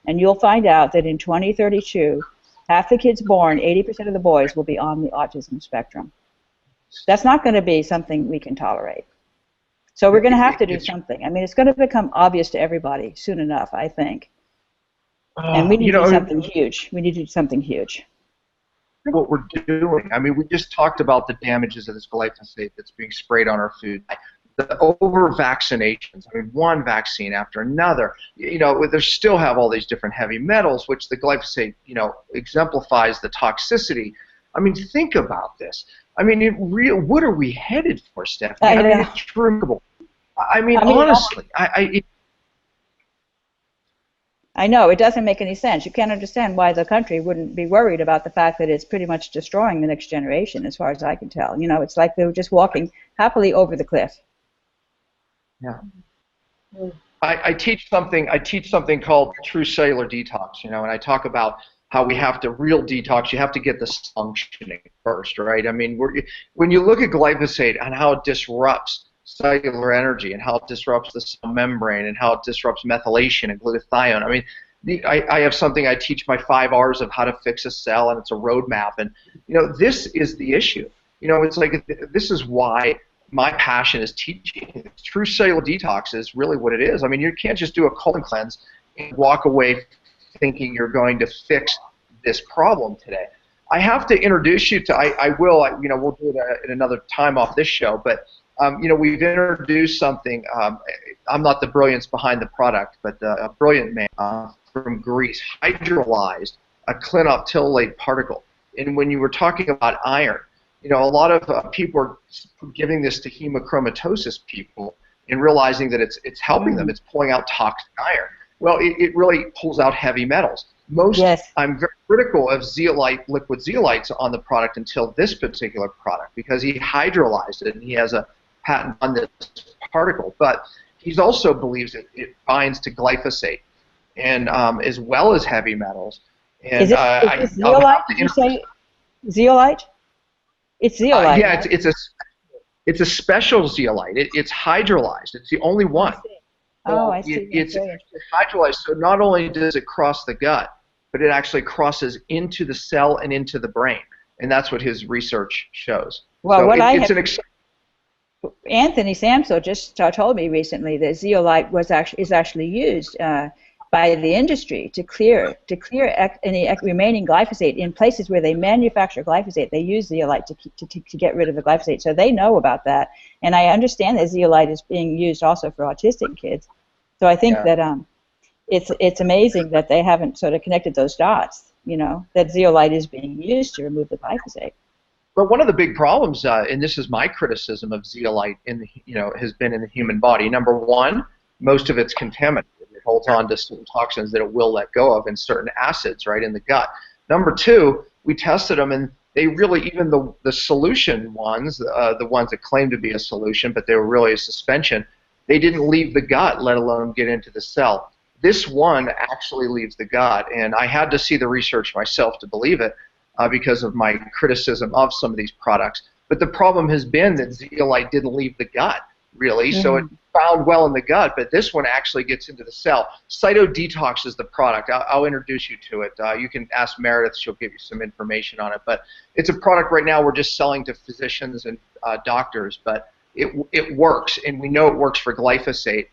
And you'll find out that in 2032, half the kids born, 80% of the boys, will be on the autism spectrum. That's not going to be something we can tolerate. So we're going to have to do something. I mean, it's going to become obvious to everybody soon enough, I think. And we need to do something huge. We need to do something huge. What we're doing. I mean, we just talked about the damages of this glyphosate that's being sprayed on our food. The over-vaccinations. I mean, one vaccine after another. They still have all these different heavy metals, which the glyphosate, exemplifies the toxicity. I mean, think about this. I mean, what are we headed for, Stephanie? I mean, it's remarkable. I mean, honestly, I know, it doesn't make any sense. You can't understand why the country wouldn't be worried about the fact that it's pretty much destroying the next generation, as far as I can tell. It's like they were just walking happily over the cliff. Yeah. I teach something called true cellular detox, and I talk about how we have to real detox. You have to get this functioning first, right? I mean, when you look at glyphosate and how it disrupts cellular energy and how it disrupts the cell membrane and how it disrupts methylation and glutathione. I mean, I have something I teach my 5 R's of how to fix a cell, and it's a roadmap. And this is the issue. It's like this is why my passion is teaching. True cellular detox is really what it is. I mean, you can't just do a colon cleanse and walk away thinking you're going to fix this problem today. I have to introduce you to. We'll do it at another time off this show, but. We've introduced something. I'm not the brilliance behind the product, but a brilliant man from Greece hydrolyzed a clinoptilolate particle. And when you were talking about iron, a lot of people are giving this to hemochromatosis people and realizing that it's helping them. It's pulling out toxic iron. Well, it really pulls out heavy metals. I'm very critical of zeolite, liquid zeolites on the product until this particular product, because he hydrolyzed it and he has a patent on this particle, but he also believes it binds to glyphosate and as well as heavy metals. And is it zeolite? Did you say zeolite? It's zeolite. Yeah, right? it's a special zeolite. It's hydrolyzed. It's the only one. I see. It's hydrolyzed, so not only does it cross the gut, but it actually crosses into the cell and into the brain, and that's what his research shows. Well, So Anthony Samso just told me recently that zeolite is actually used by the industry to clear any remaining glyphosate in places where they manufacture glyphosate. They use zeolite to get rid of the glyphosate, so they know about that. And I understand that zeolite is being used also for autistic kids. So I think that it's amazing that they haven't sort of connected those dots. That zeolite is being used to remove the glyphosate. But one of the big problems, and this is my criticism of zeolite has been in the human body. Number one, most of it's contaminated. It holds on to certain toxins that it will let go of and certain acids, right, in the gut. Number two, we tested them, and they really, even the solution ones, the ones that claim to be a solution, but they were really a suspension, they didn't leave the gut, let alone get into the cell. This one actually leaves the gut, and I had to see the research myself to believe it because of my criticism of some of these products. But the problem has been that zeolite didn't leave the gut, really, so it found well in the gut, but this one actually gets into the cell. Cytodetox is the product. I'll introduce you to it. You can ask Meredith. She'll give you some information on it. But it's a product right now we're just selling to physicians and doctors, but it works, and we know it works for glyphosate.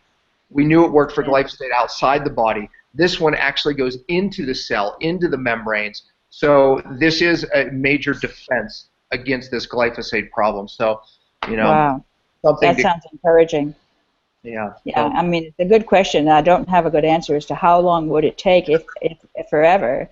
We knew it worked for glyphosate outside the body. This one actually goes into the cell, into the membranes. So this is a major defense against this glyphosate problem. So, you know, wow, that sounds encouraging. Yeah. Yeah, I mean, it's a good question. I don't have a good answer as to how long would it take, if forever,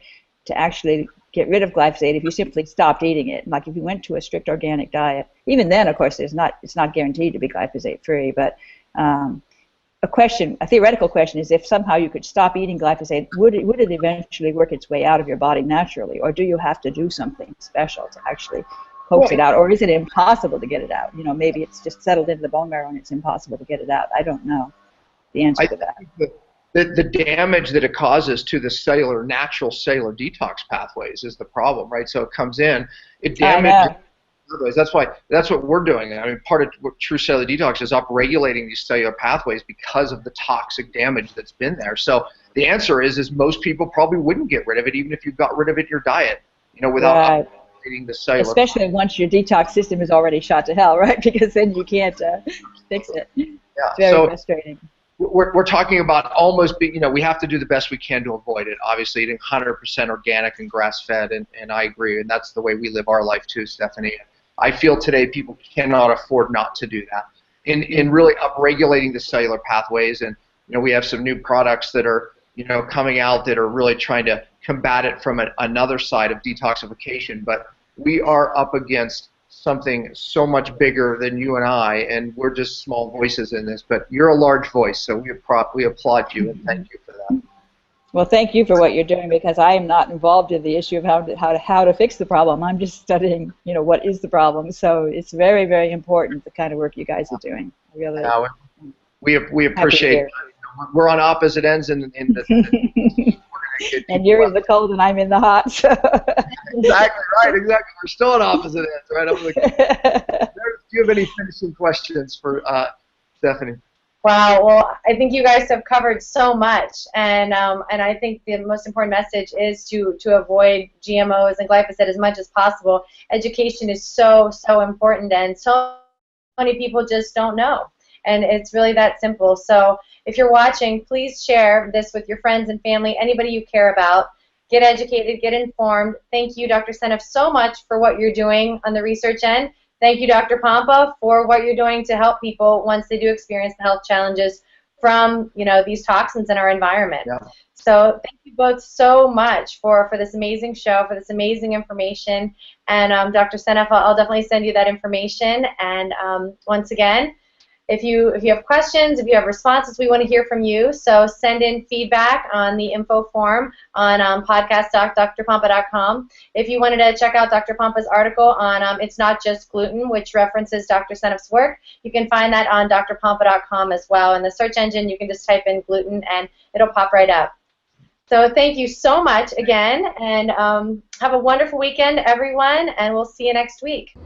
to actually get rid of glyphosate if you simply stopped eating it. Like if you went to a strict organic diet, even then, of course, it's not guaranteed to be glyphosate free. But a theoretical question is, if somehow you could stop eating glyphosate, would it eventually work its way out of your body naturally, or do you have to do something special to actually coax it out, or is it impossible to get it out? You know, maybe it's just settled into the bone marrow and it's impossible to get it out. I don't know the answer to that. The damage that it causes to the natural cellular detox pathways is the problem, right? So it comes in, it damages. That's what we're doing. I mean, part of what true cellular detox is upregulating these cellular pathways because of the toxic damage that's been there. So the answer is most people probably wouldn't get rid of it, even if you got rid of it in your diet, you know, without upregulating the cellular. Especially once your detox system is already shot to hell, right? Because then you can't fix it. Yeah. It's very frustrating. We're talking about almost being, you know, we have to do the best we can to avoid it. Obviously, eating 100% organic and grass-fed, and I agree, and that's the way we live our life too, Stephanie. I feel today people cannot afford not to do that. In really upregulating the cellular pathways, and you know, we have some new products that are, you know, coming out that are really trying to combat it from another side of detoxification. But we are up against something so much bigger than you and I, and we're just small voices in this. But you're a large voice, so we applaud you and thank you for that. Well, thank you for what you're doing, because I am not involved in the issue of how to fix the problem. I'm just studying, you know, what is the problem. So it's very, very important, the kind of work you guys are doing. Really. We appreciate it. We're on opposite ends in the and you're in the cold and I'm in the hot. So. Exactly right. Exactly. We're still on opposite ends, right? Do you have any finishing questions for Stephanie? Wow, well, I think you guys have covered so much, and I think the most important message is to avoid GMOs and glyphosate as much as possible. Education is so important, and so many people just don't know, and it's really that simple. So if you're watching, please share this with your friends and family, anybody you care about. Get educated, get informed. Thank you, Dr. Seneff, so much for what you're doing on the research end. Thank you, Dr. Pompa, for what you're doing to help people once they do experience the health challenges from, you know, these toxins in our environment. Yeah. So thank you both so much for this amazing show, for this amazing information. And Dr. Seneff, I'll definitely send you that information. And once again, if you have questions, if you have responses, we want to hear from you. So send in feedback on the info form on podcast.drpompa.com. If you wanted to check out Dr. Pompa's article on It's Not Just Gluten, which references Dr. Seneff's work, you can find that on drpompa.com as well. In the search engine, you can just type in gluten and it'll pop right up. So thank you so much again, and have a wonderful weekend, everyone, and we'll see you next week.